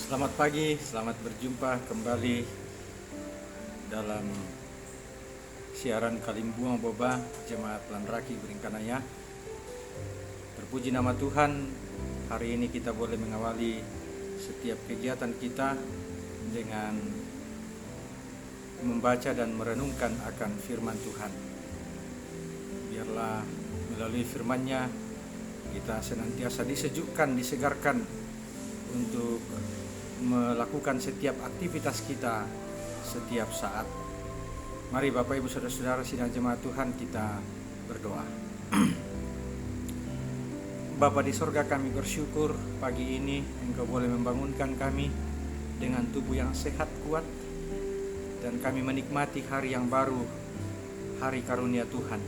Selamat pagi, selamat berjumpa kembali dalam siaran Kalimbuang Boba Jemaat Lanraki Beringkanaya. Terpuji nama Tuhan, hari ini kita boleh mengawali setiap kegiatan kita dengan membaca dan merenungkan akan firman Tuhan. Biarlah melalui firman-Nya kita senantiasa disejukkan, disegarkan untuk melakukan setiap aktivitas kita setiap saat. Mari Bapak Ibu Saudara-saudara sidang jemaat Tuhan, kita berdoa. Bapa di sorga, kami bersyukur pagi ini Engkau boleh membangunkan kami dengan tubuh yang sehat kuat, dan kami menikmati hari yang baru, hari karunia Tuhan.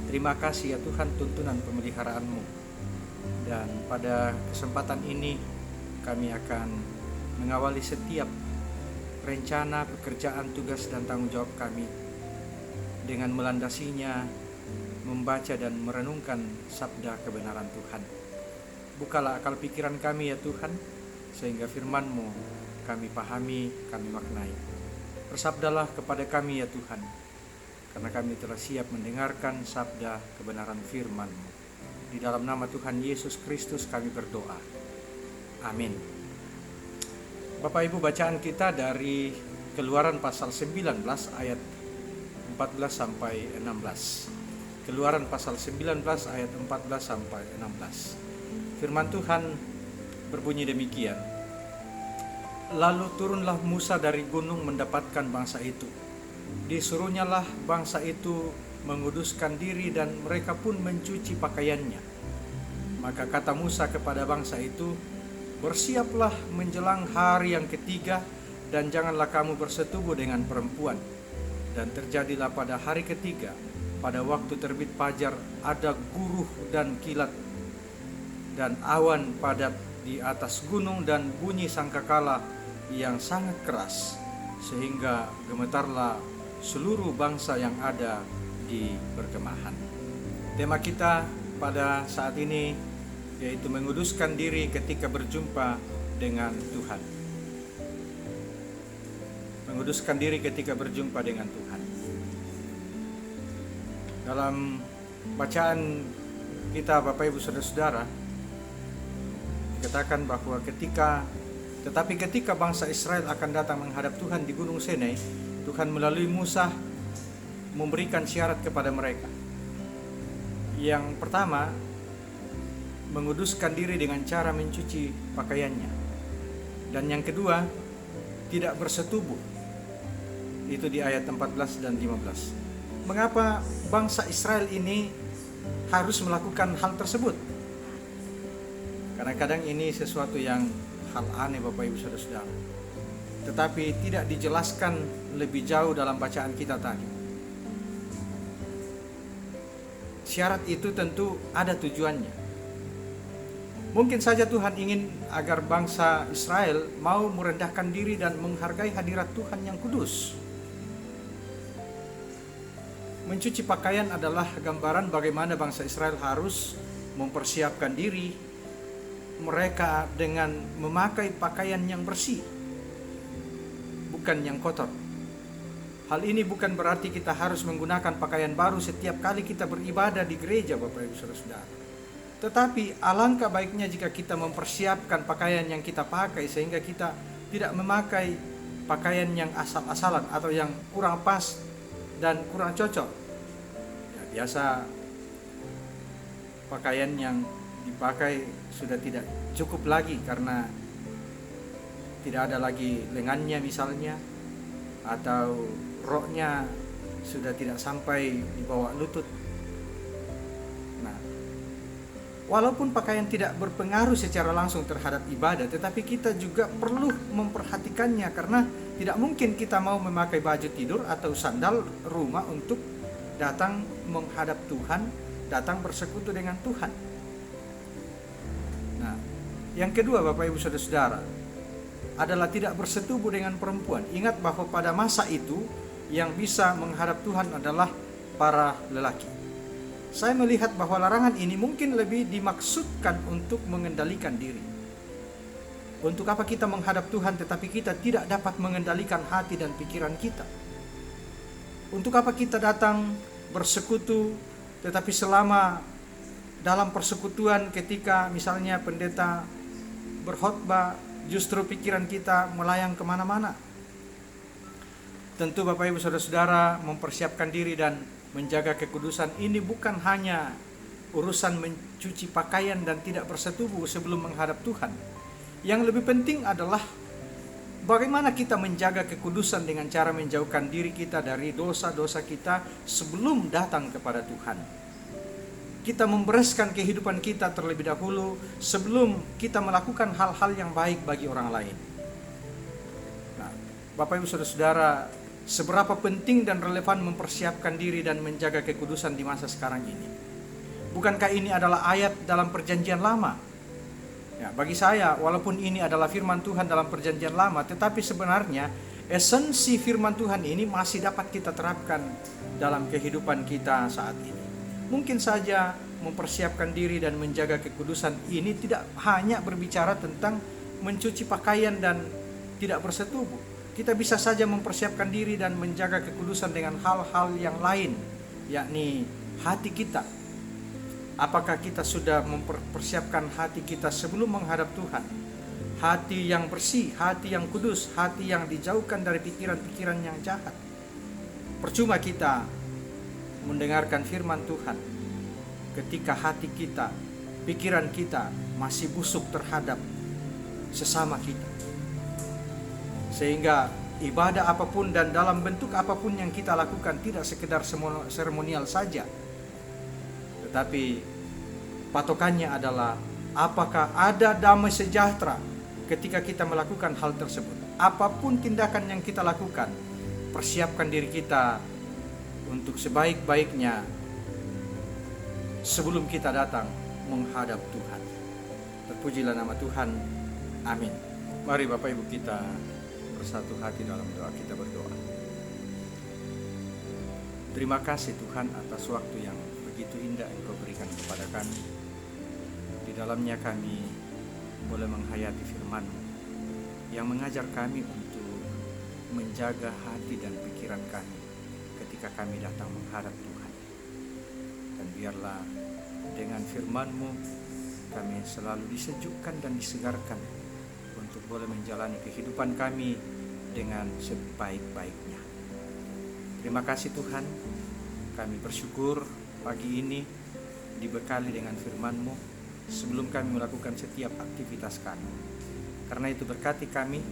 Terima kasih ya Tuhan, tuntunan pemeliharaan-Mu. Dan pada kesempatan ini kami akan mengawali setiap rencana, pekerjaan, tugas, dan tanggung jawab kami dengan melandasinya membaca dan merenungkan sabda kebenaran Tuhan. Bukalah akal pikiran kami ya Tuhan, sehingga firman-Mu kami pahami, kami maknai. Bersabdalah kepada kami ya Tuhan, karena kami telah siap mendengarkan sabda kebenaran firman-Mu. Di dalam nama Tuhan Yesus Kristus kami berdoa. Amin. Bapak Ibu, bacaan kita dari Keluaran pasal 19 ayat 14 sampai 16. Keluaran pasal 19 ayat 14 sampai 16. Firman Tuhan berbunyi demikian. Lalu turunlah Musa dari gunung mendapatkan bangsa itu. Disuruhnyalah bangsa itu menguduskan diri, dan mereka pun mencuci pakaiannya. Maka kata Musa kepada bangsa itu, bersiaplah menjelang hari yang ketiga, dan janganlah kamu bersetubuh dengan perempuan. Dan terjadilah pada hari ketiga, pada waktu terbit fajar, ada guruh dan kilat dan awan padat di atas gunung, dan bunyi sangkakala yang sangat keras, sehingga gemetarlah seluruh bangsa yang ada di perkemahan. Tema kita pada saat ini yaitu menguduskan diri ketika berjumpa dengan Tuhan. Menguduskan diri ketika berjumpa dengan Tuhan. Dalam bacaan kita Bapak Ibu Saudara-saudara, dikatakan bahwa ketika bangsa Israel akan datang menghadap Tuhan di Gunung Sinai, Tuhan melalui Musa memberikan syarat kepada mereka. Yang pertama, menguduskan diri dengan cara mencuci pakaiannya. Dan yang kedua, tidak bersetubuh. Itu di ayat 14 dan 15. Mengapa bangsa Israel ini harus melakukan hal tersebut? Kadang-kadang ini sesuatu yang hal aneh Bapak Ibu Saudara-saudara. Tetapi tidak dijelaskan lebih jauh dalam bacaan kita tadi. Syarat itu tentu ada tujuannya. Mungkin saja Tuhan ingin agar bangsa Israel mau merendahkan diri dan menghargai hadirat Tuhan yang kudus. Mencuci pakaian adalah gambaran bagaimana bangsa Israel harus mempersiapkan diri mereka dengan memakai pakaian yang bersih, bukan yang kotor. Hal ini bukan berarti kita harus menggunakan pakaian baru setiap kali kita beribadah di gereja Bapak Ibu Saudara. Tetapi alangkah baiknya jika kita mempersiapkan pakaian yang kita pakai, sehingga kita tidak memakai pakaian yang asal-asalan atau yang kurang pas dan kurang cocok. Ya, biasa pakaian yang dipakai sudah tidak cukup lagi karena tidak ada lagi lengannya misalnya, atau roknya sudah tidak sampai di bawah lutut. Walaupun pakaian tidak berpengaruh secara langsung terhadap ibadah, tetapi kita juga perlu memperhatikannya, karena tidak mungkin kita mau memakai baju tidur atau sandal rumah untuk datang menghadap Tuhan, datang bersekutu dengan Tuhan. Nah, yang kedua Bapak Ibu Saudara-saudara adalah tidak bersetubuh dengan perempuan. Ingat bahwa pada masa itu yang bisa menghadap Tuhan adalah para lelaki. Saya melihat bahwa larangan ini mungkin lebih dimaksudkan untuk mengendalikan diri. Untuk apa kita menghadap Tuhan tetapi kita tidak dapat mengendalikan hati dan pikiran kita? Untuk apa kita datang bersekutu tetapi selama dalam persekutuan ketika misalnya pendeta berkhotbah justru pikiran kita melayang kemana-mana? Tentu Bapak Ibu Saudara-saudara mempersiapkan diri dan menjaga kekudusan ini bukan hanya urusan mencuci pakaian dan tidak bersetubuh sebelum menghadap Tuhan. Yang lebih penting adalah bagaimana kita menjaga kekudusan dengan cara menjauhkan diri kita dari dosa-dosa kita sebelum datang kepada Tuhan. Kita membereskan kehidupan kita terlebih dahulu sebelum kita melakukan hal-hal yang baik bagi orang lain. Nah, Bapak Ibu Saudara-saudara, seberapa penting dan relevan mempersiapkan diri dan menjaga kekudusan di masa sekarang ini? Bukankah ini adalah ayat dalam Perjanjian Lama? Ya, bagi saya, walaupun ini adalah firman Tuhan dalam Perjanjian Lama, tetapi sebenarnya esensi firman Tuhan ini masih dapat kita terapkan dalam kehidupan kita saat ini. Mungkin saja mempersiapkan diri dan menjaga kekudusan ini tidak hanya berbicara tentang mencuci pakaian dan tidak bersetubuh. Kita bisa saja mempersiapkan diri dan menjaga kekudusan dengan hal-hal yang lain, yakni hati kita. Apakah kita sudah mempersiapkan hati kita sebelum menghadap Tuhan? Hati yang bersih, hati yang kudus, hati yang dijauhkan dari pikiran-pikiran yang jahat. Percuma kita mendengarkan firman Tuhan ketika hati kita, pikiran kita masih busuk terhadap sesama kita. Sehingga ibadah apapun dan dalam bentuk apapun yang kita lakukan tidak sekedar seremonial saja, tetapi patokannya adalah apakah ada damai sejahtera ketika kita melakukan hal tersebut. Apapun tindakan yang kita lakukan, persiapkan diri kita untuk sebaik-baiknya sebelum kita datang menghadap Tuhan. Terpujilah nama Tuhan. Amin. Mari Bapak Ibu kita bersatu hati dalam doa, kita berdoa. Terima kasih Tuhan atas waktu yang begitu indah Engkau berikan kepada kami. Di dalamnya kami boleh menghayati firman-Mu yang mengajar kami untuk menjaga hati dan pikiran kami ketika kami datang menghadap Tuhan. Dan biarlah dengan firman-Mu kami selalu disejukkan dan disegarkan untuk boleh menjalani kehidupan kami dengan sebaik-baiknya. Terima kasih Tuhan, kami bersyukur pagi ini dibekali dengan firman-Mu sebelum kami melakukan setiap aktivitas kami. Karena itu berkati kami,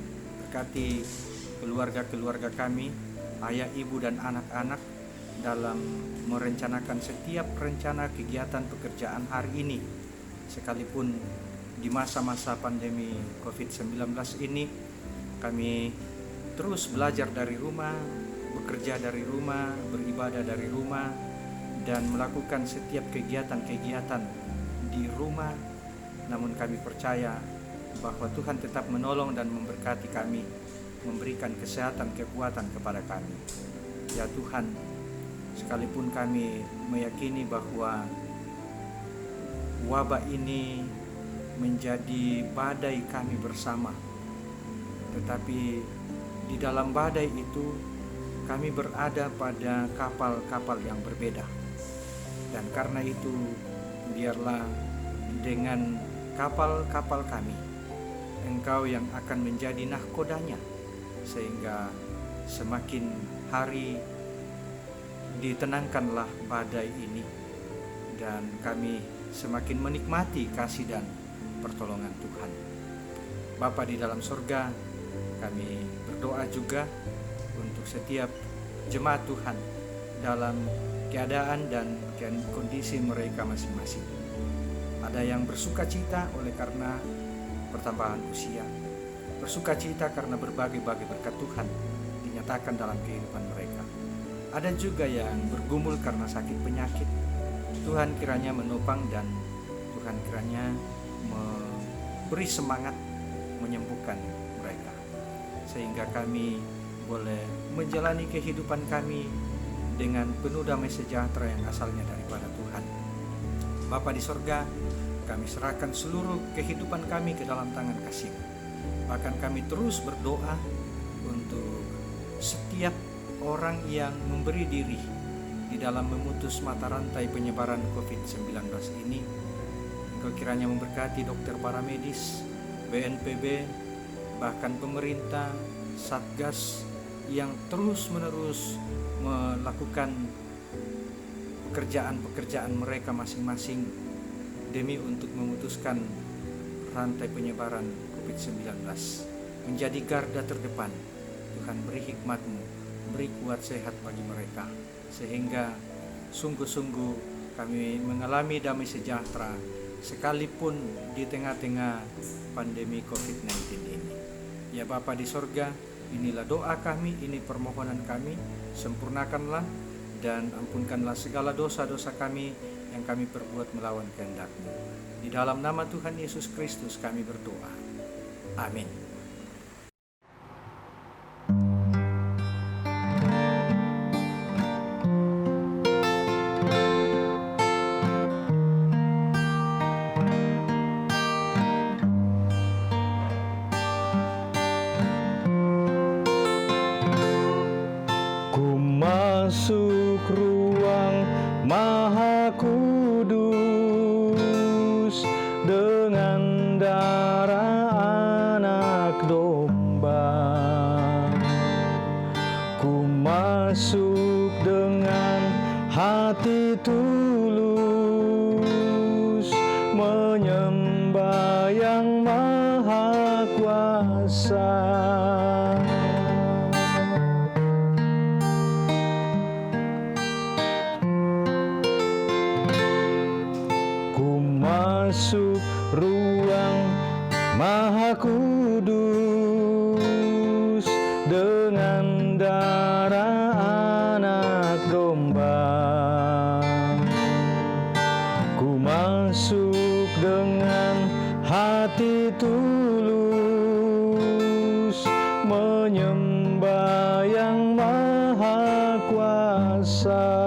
berkati keluarga-keluarga kami, ayah, ibu dan anak-anak dalam merencanakan setiap rencana kegiatan pekerjaan hari ini. Sekalipun di masa-masa pandemi COVID-19 ini kami terus belajar dari rumah, bekerja dari rumah, beribadah dari rumah, dan melakukan setiap kegiatan-kegiatan di rumah. Namun kami percaya bahwa Tuhan tetap menolong dan memberkati kami, memberikan kesehatan, kekuatan kepada kami. Ya Tuhan, sekalipun kami meyakini bahwa wabah ini menjadi badai kami bersama, tetapi di dalam badai itu kami berada pada kapal-kapal yang berbeda. Dan karena itu biarlah dengan kapal-kapal kami, Engkau yang akan menjadi nahkodanya, sehingga semakin hari ditenangkanlah badai ini, dan kami semakin menikmati kasih dan pertolongan Tuhan. Bapa di dalam surga, kami berdoa juga untuk setiap jemaat Tuhan dalam keadaan dan kondisi mereka masing-masing. Ada yang bersuka cita oleh karena pertambahan usia, bersuka cita karena berbagai-bagai berkat Tuhan dinyatakan dalam kehidupan mereka. Ada juga yang bergumul karena sakit penyakit. Tuhan kiranya menopang dan Tuhan kiranya memberi semangat menyembuhkan mereka, sehingga kami boleh menjalani kehidupan kami dengan penuh damai sejahtera yang asalnya daripada Tuhan. Bapa di sorga, kami serahkan seluruh kehidupan kami ke dalam tangan kasih-Mu. Bahkan kami terus berdoa untuk setiap orang yang memberi diri di dalam memutus mata rantai penyebaran COVID-19 ini. Engkau kiranya memberkati dokter paramedis, BNPB, bahkan pemerintah, Satgas yang terus-menerus melakukan pekerjaan-pekerjaan mereka masing-masing demi untuk memutuskan rantai penyebaran COVID-19. Menjadi garda terdepan. Tuhan, beri hikmat-Mu, beri kuat sehat bagi mereka, sehingga sungguh-sungguh kami mengalami damai sejahtera sekalipun di tengah-tengah pandemi COVID-19 ini. Ya Bapa di sorga, inilah doa kami, ini permohonan kami, sempurnakanlah dan ampunkanlah segala dosa-dosa kami yang kami perbuat melawan kehendak-Mu. Di dalam nama Tuhan Yesus Kristus kami berdoa. Amin. Masuk ruang Maha Kudus dengan darah anak domba. Ku masuk dengan hati tulus menyembah yang Maha Kuasa. Masuk ruang Maha Kudus dengan darah anak domba. Ku masuk dengan hati tulus menyembah yang Maha Kuasa.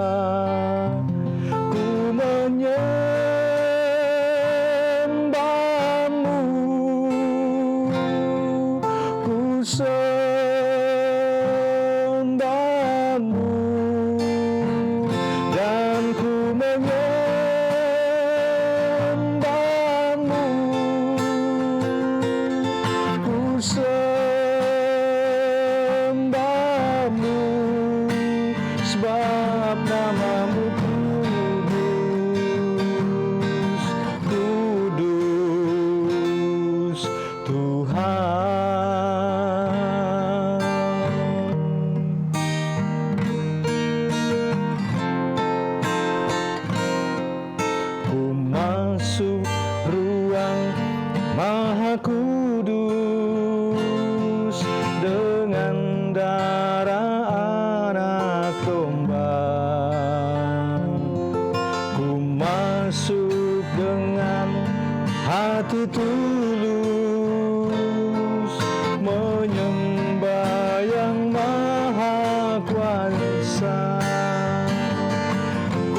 Ku sembah-Mu dan ku menyembah-Mu. Ku sembah-Mu sebab nama-Mu kudus, kudus Tuhan. Masuk ruang Maha Kudus dengan darah anak domba. Ku masuk dengan hati tulus menyembah yang Maha Kuasa. Ku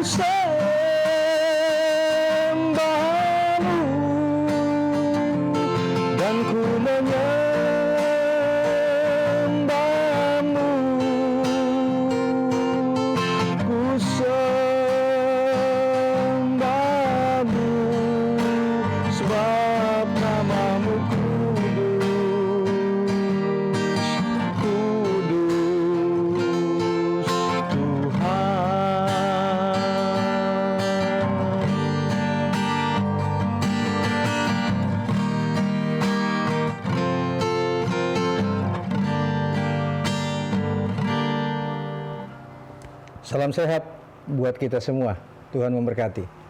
sembah-Mu dan ku menyembah-Mu. Ku sembah-Mu sebab nama-Mu kudus, kudus Tuhan. Salam sehat buat kita semua. Tuhan memberkati.